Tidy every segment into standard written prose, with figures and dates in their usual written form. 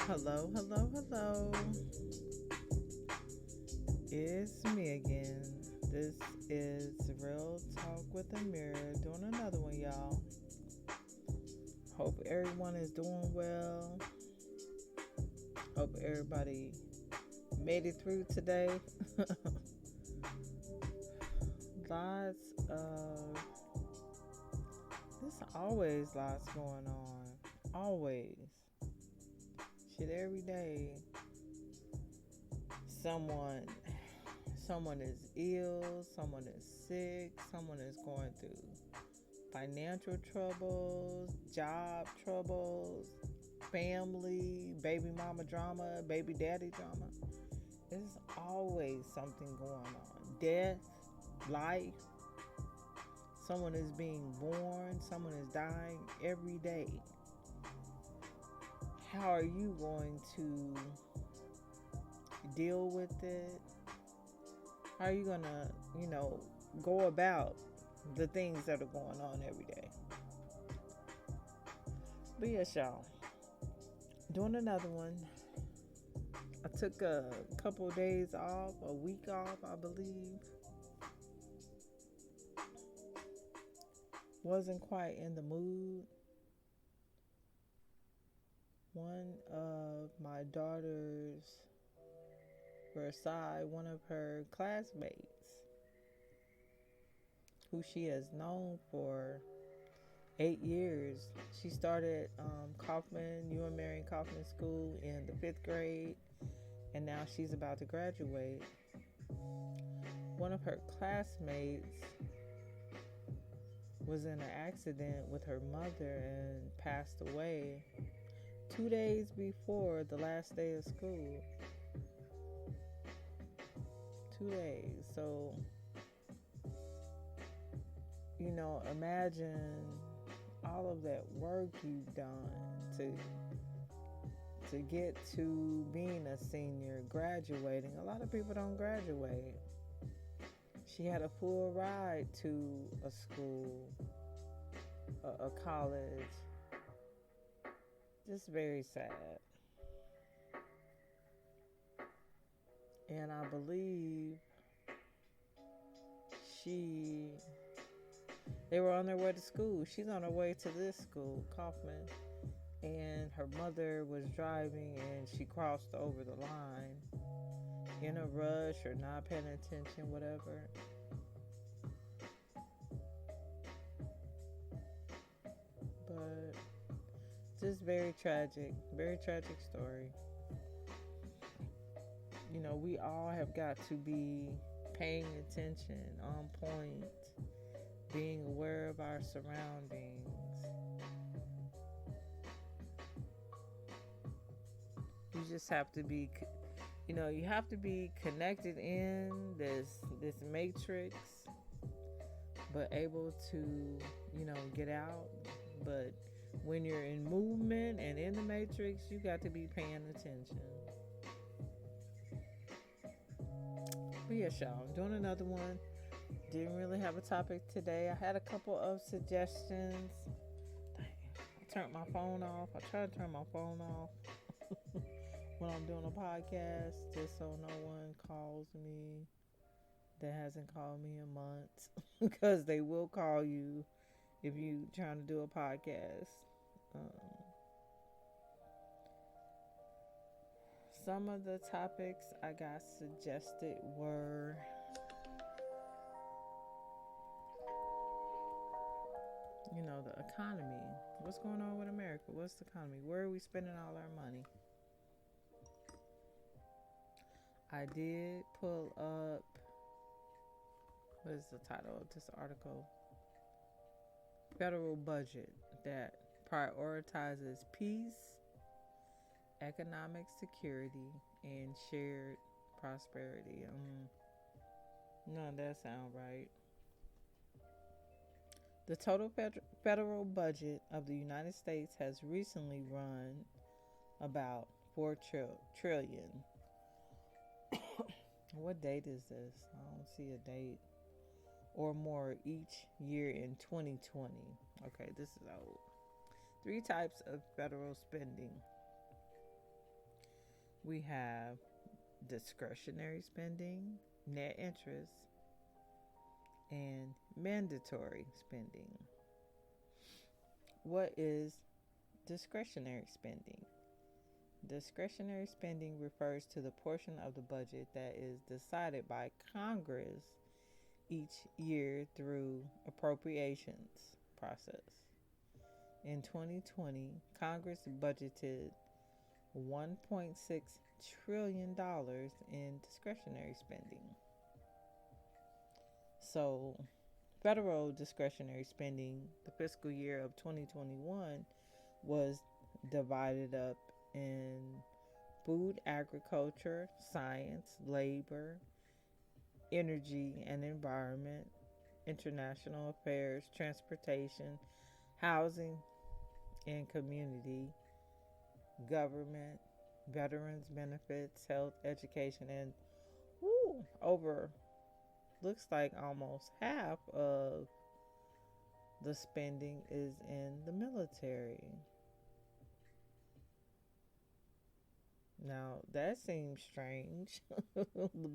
Hello, hello, hello. It's me again. This is Real Talk with Amiri. Doing another one, y'all. Hope everyone is doing well. Hope everybody made it through today. Lots of. There's always lots going on. Always. Shit, every day. Someone someone is ill, someone is sick, someone is going through financial troubles, job troubles, family, baby mama drama, baby daddy drama. There's always something going on. Death, life, someone is being born, someone is dying every day. How are you going to deal with it? How are you gonna, go about the things that are going on every day? But yes, y'all, doing another one. I took a couple of days off, a week off, I believe. Wasn't quite in the mood. One of my daughter's Versailles, one of her classmates, who she has known for 8 years. She started Kaufman, Marion Kaufman School in the 5th grade, and now she's about to graduate. One of her classmates was in an accident with her mother and passed away 2 days before the last day of school. 2 days. So, imagine all of that work you've done to get to being a senior, graduating. A lot of people don't graduate. She had a full ride to a school, a college. Just very sad. And I believe they were on their way to school. She's on her way to this school, Kaufman, and her mother was driving and she crossed over the line in a rush or not paying attention, whatever. But just very tragic story. We all have got to be paying attention, on point, being aware of our surroundings. You just have to be, you have to be connected in this matrix, but able to, get out. But when you're in movement and in the matrix, you got to be paying attention. But yes, y'all, I'm doing another one. Didn't really have a topic today. I had a couple of suggestions. I turned my phone off. I try to turn my phone off when I'm doing a podcast, just so no one calls me that hasn't called me in months, because they will call you if you trying to do a podcast. Some of the topics I got suggested were the economy. What's going on with America? What's the economy? Where are we spending all our money? I did pull up, what is the title of this article? Federal budget that prioritizes peace, economic security, and shared prosperity. None of that sound right. The total federal budget of the United States has recently run about $4 trillion. What date is this? I don't see a date. Or more each year in 2020. Okay, this is old. 3 types of federal spending. We have discretionary spending, net interest, and mandatory spending. What is discretionary spending? Discretionary spending refers to the portion of the budget that is decided by Congress each year through appropriations process. In 2020, Congress budgeted $1.6 trillion in discretionary spending. So, federal discretionary spending, the fiscal year of 2021, was divided up in food, agriculture, science, labor, energy and environment, international affairs, transportation, housing and community, government, veterans benefits, health, education, and over looks like almost half of the spending is in the military. Now that seems strange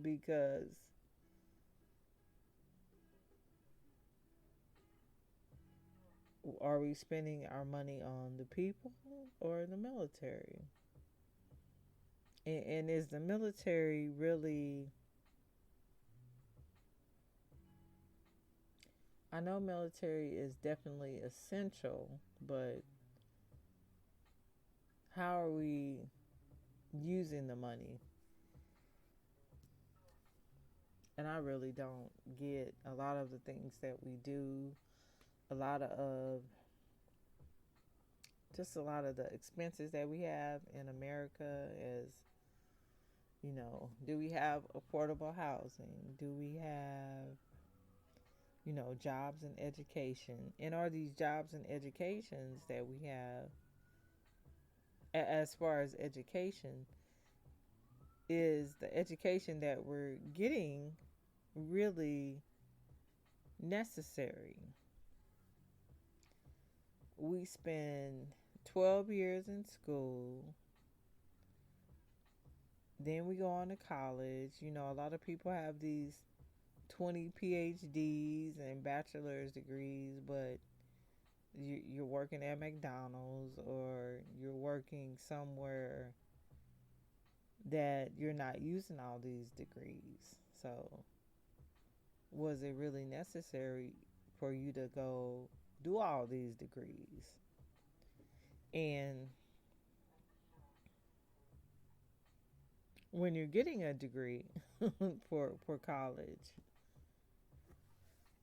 because are we spending our money on the people or the military? And is the military really? I know military is definitely essential, but how are we using the money? And I really don't get a lot of the things that we do, a lot of just a lot of the expenses that we have in America as do we have affordable housing? Do we have, jobs and education? And are these jobs and educations that we have, as far as education, is the education that we're getting really necessary? We spend 12 years in school, then we go on to college. A lot of people have these 20 PhDs and bachelor's degrees, but you're working at McDonald's or you're working somewhere that you're not using all these degrees. So, was it really necessary for you to go do all these degrees? And when you're getting a degree for college,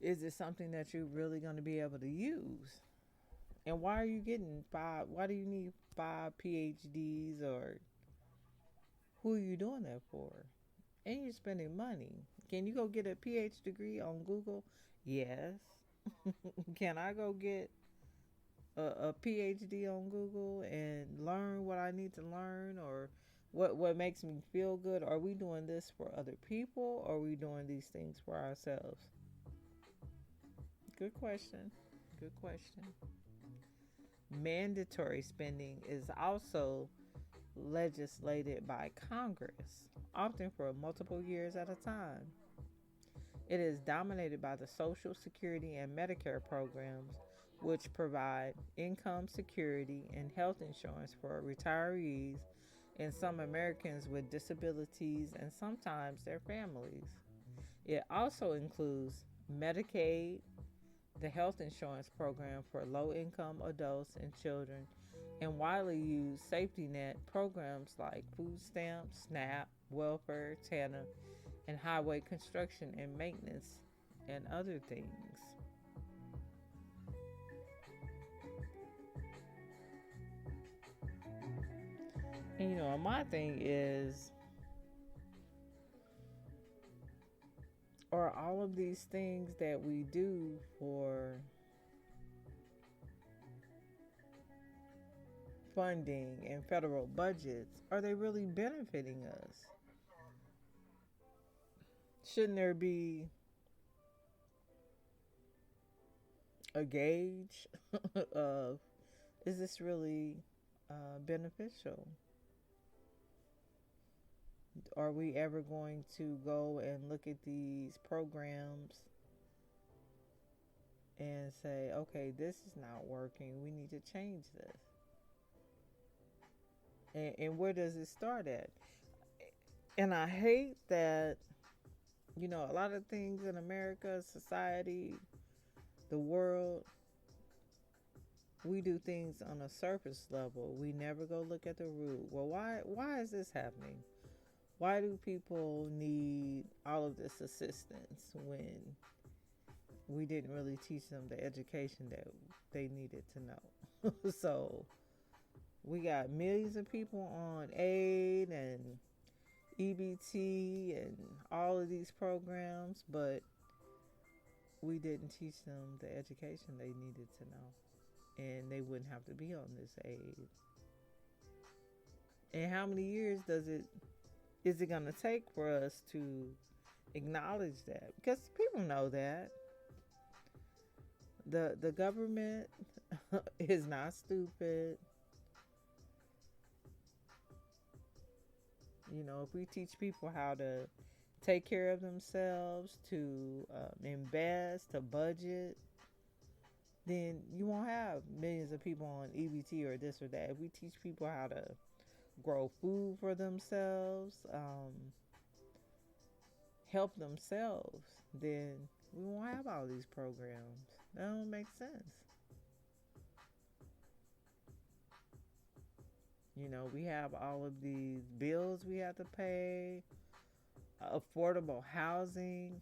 is it something that you're really going to be able to use? And why are you getting five? Why do you need 5 PhDs, or who are you doing that for? And you're spending money. Can you go get a PhD degree on Google? Yes. Can I go get a PhD on Google and learn what I need to learn, or what makes me feel good? Are we doing this for other people, or are we doing these things for ourselves? Good question. Good question. Mandatory spending is also legislated by Congress, often for multiple years at a time. It is dominated by the Social Security and Medicare programs, which provide income security and health insurance for retirees and some Americans with disabilities and sometimes their families. It also includes Medicaid, the health insurance program for low income adults and children, and widely used safety net programs like food stamps, SNAP, welfare, TANF, and highway construction and maintenance, and other things. And my thing is, are all of these things that we do for funding and federal budgets, are they really benefiting us? Shouldn't there be a gauge of, is this really beneficial? Are we ever going to go and look at these programs and say, okay, this is not working. We need to change this? And where does it start at? And I hate that, a lot of things in America, society, the world, we do things on a surface level. We never go look at the root. Well, why is this happening? Why do people need all of this assistance when we didn't really teach them the education that they needed to know? So we got millions of people on aid and EBT and all of these programs, but we didn't teach them the education they needed to know, and they wouldn't have to be on this aid. And how many years is it going to take for us to acknowledge that? Because people know that the government is not stupid. If we teach people how to take care of themselves, to invest, to budget, then you won't have millions of people on EBT or this or that. If we teach people how to grow food for themselves, help themselves, then we won't have all these programs. That don't make sense. We have all of these bills we have to pay, affordable housing.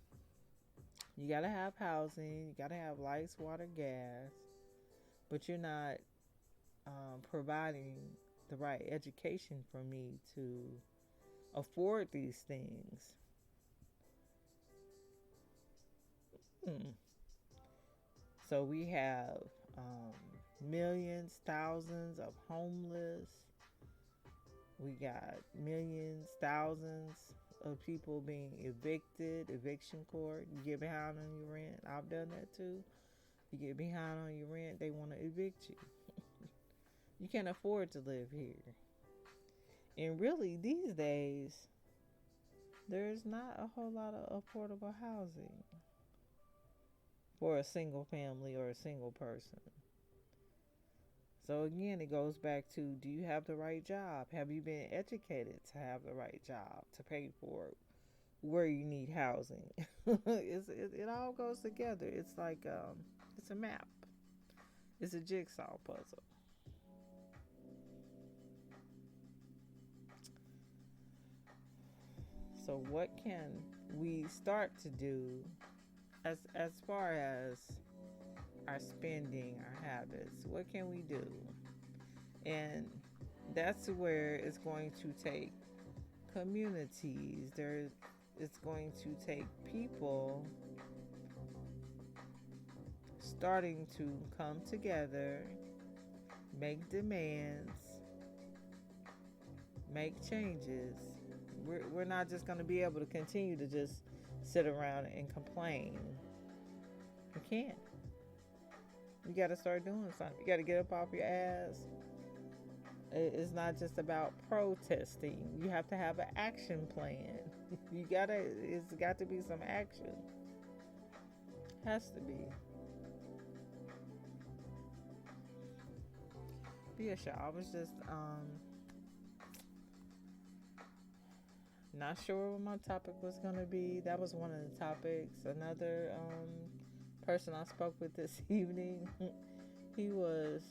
You got to have housing, you got to have lights, water, gas, but you're not providing the right education for me to afford these things. So we have millions, thousands of homeless. We got millions, thousands of people being evicted, eviction court. You get behind on your rent. I've done that too. You get behind on your rent, they want to evict you. You can't afford to live here. And really, these days, there's not a whole lot of affordable housing for a single family or a single person. So again, it goes back to, do you have the right job? Have you been educated to have the right job to pay for where you need housing? It all goes together. It's like it's a map. It's a jigsaw puzzle. So what can we start to do as far as our spending, our habits? What can we do? And that's where it's going to take communities. It's going to take people starting to come together, make demands, make changes. We're not just going to be able to continue to just sit around and complain. We can't. You got to start doing something. You got to get up off your ass. It's not just about protesting. You have to have an action plan. It's got to be some action. Has to be. But yeah, sure. I was just not sure what my topic was gonna be. That was one of the topics. Another person I spoke with this evening, he was.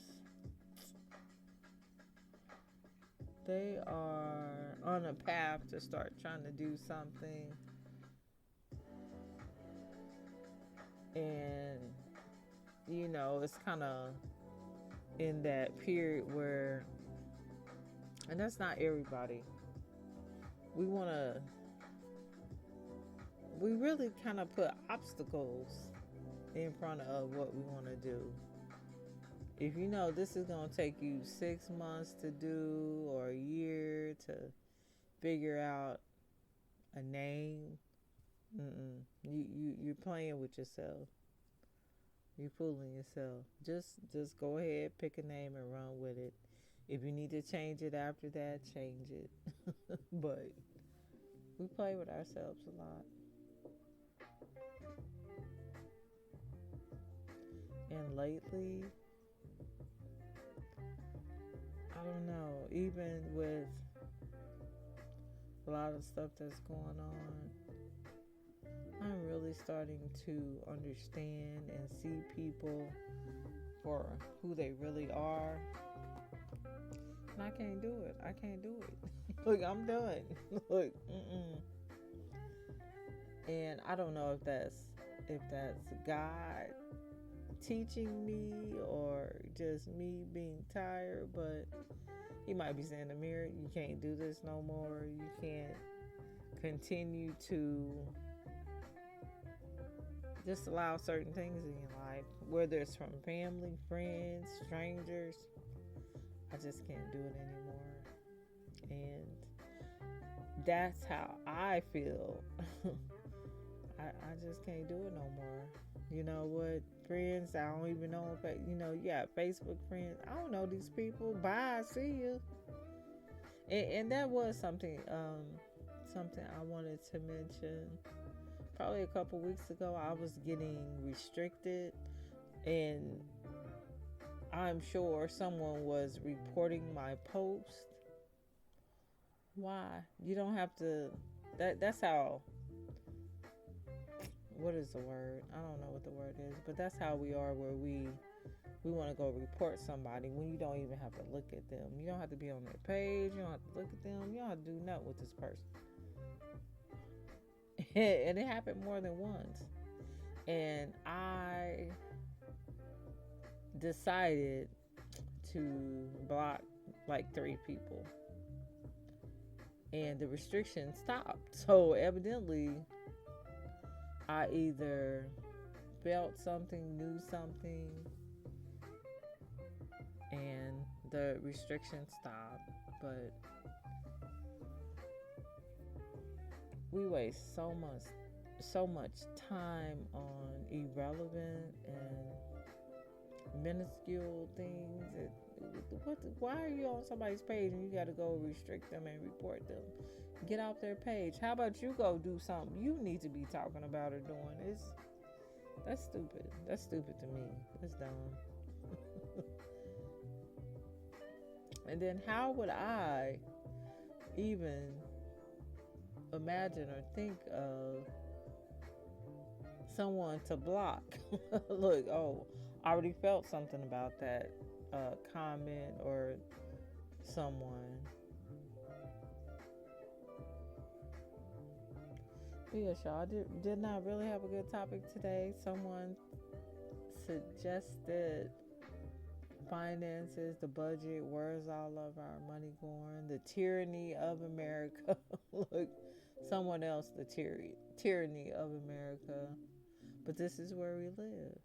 They are on a path to start trying to do something, and it's kind of in that period where, and that's not everybody. We really kind of put obstacles in front of what we want to do. If you know this is going to take you 6 months to do, or a year to figure out a name, you're playing with yourself. You're fooling yourself. Just go ahead, pick a name and run with it. If you need to change it after that, change it. But We play with ourselves a lot. And lately, I don't know, even with a lot of stuff that's going on, I'm really starting to understand and see people for who they really are. And I can't do it. I can't do it. Look, I'm done. Look, and I don't know if that's God teaching me or just me being tired, but he might be saying, Amiri, you can't do this no more. You can't continue to just allow certain things in your life, whether it's from family, friends, strangers. I just can't do it anymore. And that's how I feel. I just can't do it no more. You know what? Friends, I don't even know if, you got Facebook friends. I don't know these people. Bye, see you. And that was something I wanted to mention. Probably a couple weeks ago, I was getting restricted, and I'm sure someone was reporting my post. Why? You don't have to. That's how. What is the word? I don't know what the word is, but that's how we are, where we want to go report somebody when you don't even have to look at them. You don't have to be on their page. You don't have to look at them. You don't have to do nothing with this person. And it happened more than once. And I decided to block like 3 people. And the restriction stopped. So evidently, I either felt something, knew something, and the restriction stopped. But we waste so much time on irrelevant and minuscule things. Why are you on somebody's page and you got to go restrict them and report them? Get off their page. How about you go do something you need to be talking about or doing? That's stupid. That's stupid to me. That's dumb. And then how would I even imagine or think of someone to block? Look, I already felt something about that comment or someone. But yes, y'all, did not really have a good topic today. Someone suggested finances, the budget, where's all of our money going, the tyranny of America. Look, someone else, the tyranny of America. But this is where we live.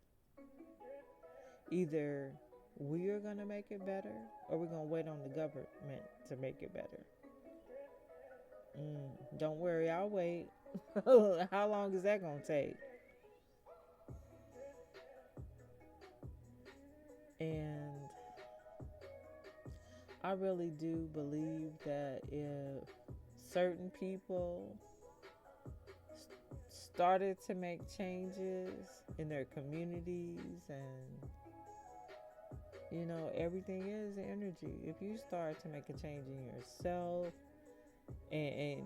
Either we are going to make it better, or we're going to wait on the government to make it better. Don't worry, I'll wait. How long is that going to take? And I really do believe that if certain people started to make changes in their communities, and everything is energy. If you start to make a change in yourself and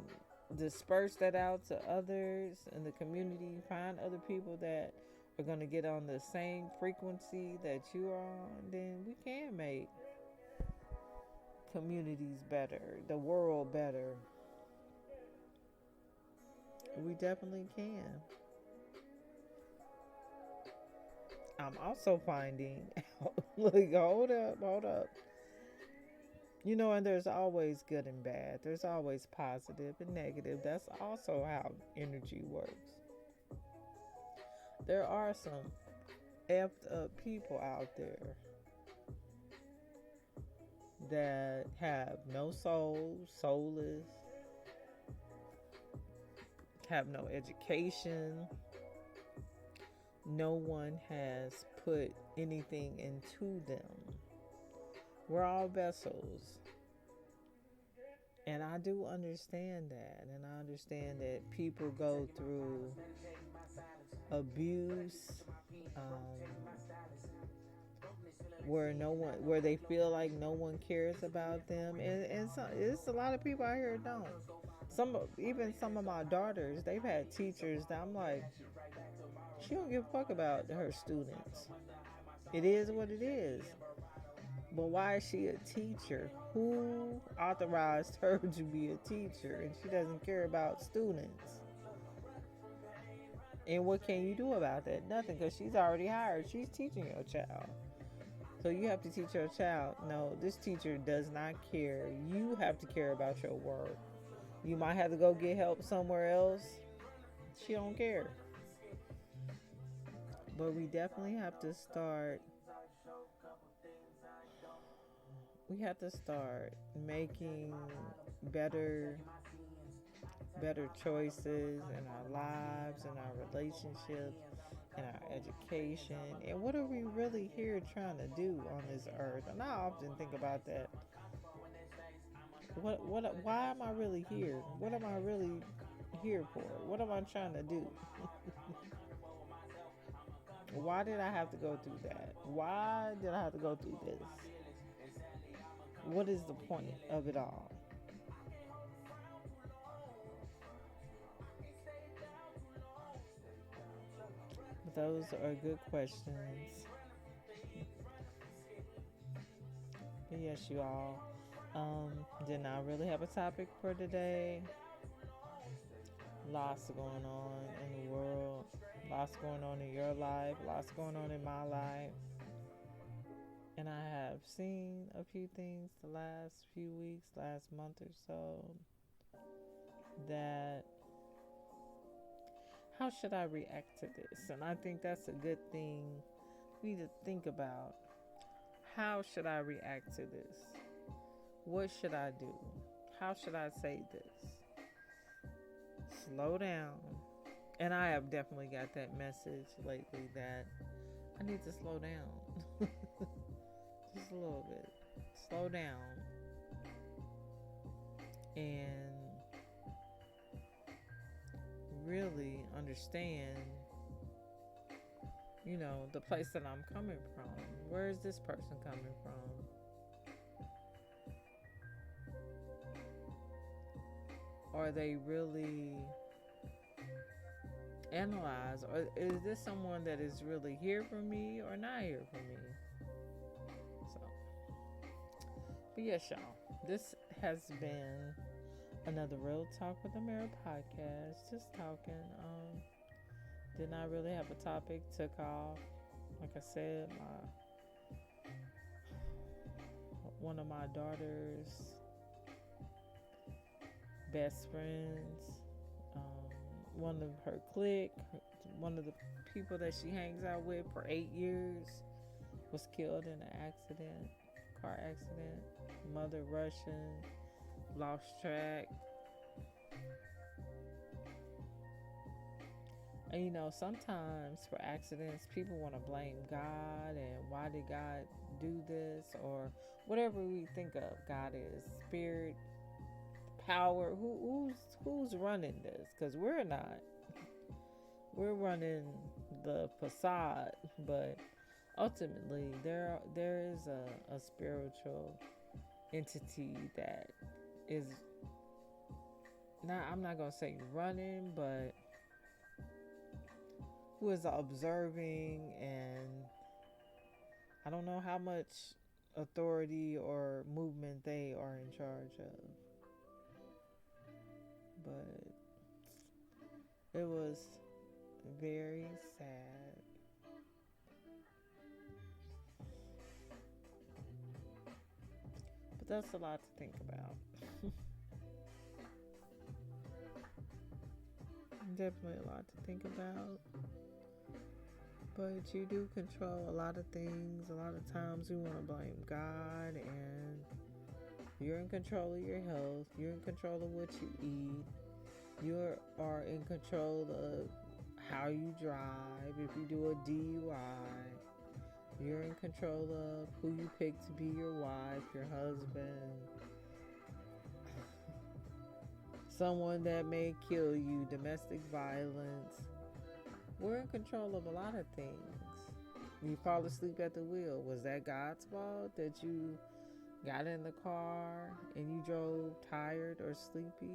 disperse that out to others in the community, find other people that are going to get on the same frequency that you are on, then we can make communities better, the world better. We definitely can. I'm also finding out, look, hold up. And there's always good and bad. There's always positive and negative. That's also how energy works. There are some effed up people out there that have no soul, soulless, have no education. No one has put anything into them. We're all vessels. And I do understand that. And I understand that people go through abuse, where they feel like no one cares about them, and so, it's a lot of people out here that don't. Some of my daughters, they've had teachers that I'm like, she don't give a fuck about her students. It is what it is. But why is she a teacher? Who authorized her to be a teacher and she doesn't care about students? And what can you do about that? Nothing, because she's already hired. She's teaching your child. So you have to teach your child, no, this teacher does not care. You have to care about your work. You might have to go get help somewhere else. She don't care. But we definitely have to start. We have to start making better better choices in our lives, in our relationships, in our education. And what are we really here trying to do on this earth? And I often think about that. Why am I really here? What am I really here for? What am I trying to do? Why did I have to go through that? Why did I have to go through this? What is the point of it all? Those are good questions. But yes, you all. Did not really have a topic for today. Lots going on in the world. Lots going on in your life. Lots going on in my life. And I have seen a few things the last few weeks, last month or so, that how should I react to this? And I think that's a good thing we need to think about. How should I react to this? What should I do? How should I say this? Slow down. And I have definitely got that message lately that I need to slow down. Just a little bit. Slow down. And really understand, the place that I'm coming from. Where is this person coming from? Are they really analyze, or is this someone that is really here for me or not here for me? So, but yes, y'all, this has been another Real Talk with Amiri podcast. Just talking. Did not really have a topic. Took off. Like I said, one of my daughter's best friends, one of her clique, one of the people that she hangs out with for 8 years, was killed in an accident, car accident. Mother Russian, lost track. And sometimes for accidents, people want to blame God and why did God do this, or whatever we think of God is, spirit, power. Who's running this? Because we're not. We're running the facade, but ultimately there is a spiritual entity that is not, I'm not gonna say running, but who is observing, and I don't know how much authority or movement they are in charge of. But it was very sad. But that's a lot to think about. Definitely a lot to think about. But you do control a lot of things. A lot of times we want to blame God, and you're in control of your health. You're in control of what you eat. You are in control of how you drive. If you do a DUI, you're in control of who you pick to be your wife, your husband. someone that may kill you, domestic violence. We're in control of a lot of things. You fall asleep at the wheel. Was that God's fault that you got in the car and you drove tired or sleepy?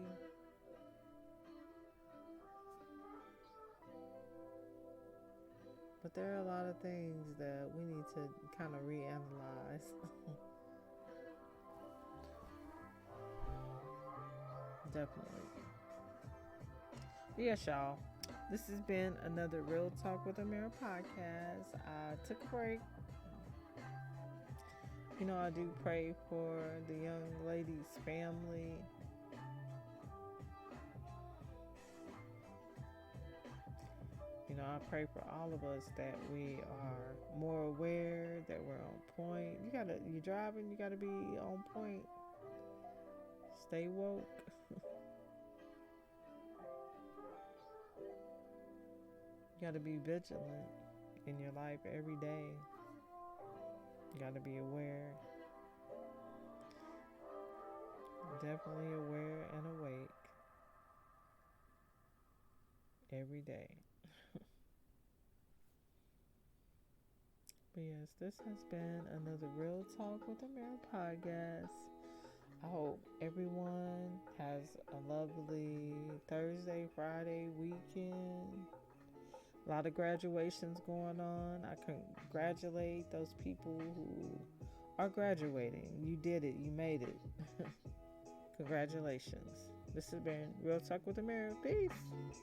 But there are a lot of things that we need to kind of reanalyze. Definitely. Yes, y'all. This has been another Real Talk with Amiri podcast. I took a break. I do pray for the young lady's family. I pray for all of us that we are more aware, that we're on point. You're driving, you gotta be on point. Stay woke. You gotta be vigilant in your life every day. You gotta be aware. Definitely aware and awake every day. But yes, this has been another Real Talk with Amiri podcast. I hope everyone has a lovely Thursday, Friday weekend. A lot of graduations going on. I congratulate those people who are graduating. You did it. You made it. Congratulations. This has been Real Talk with Amiri. Peace.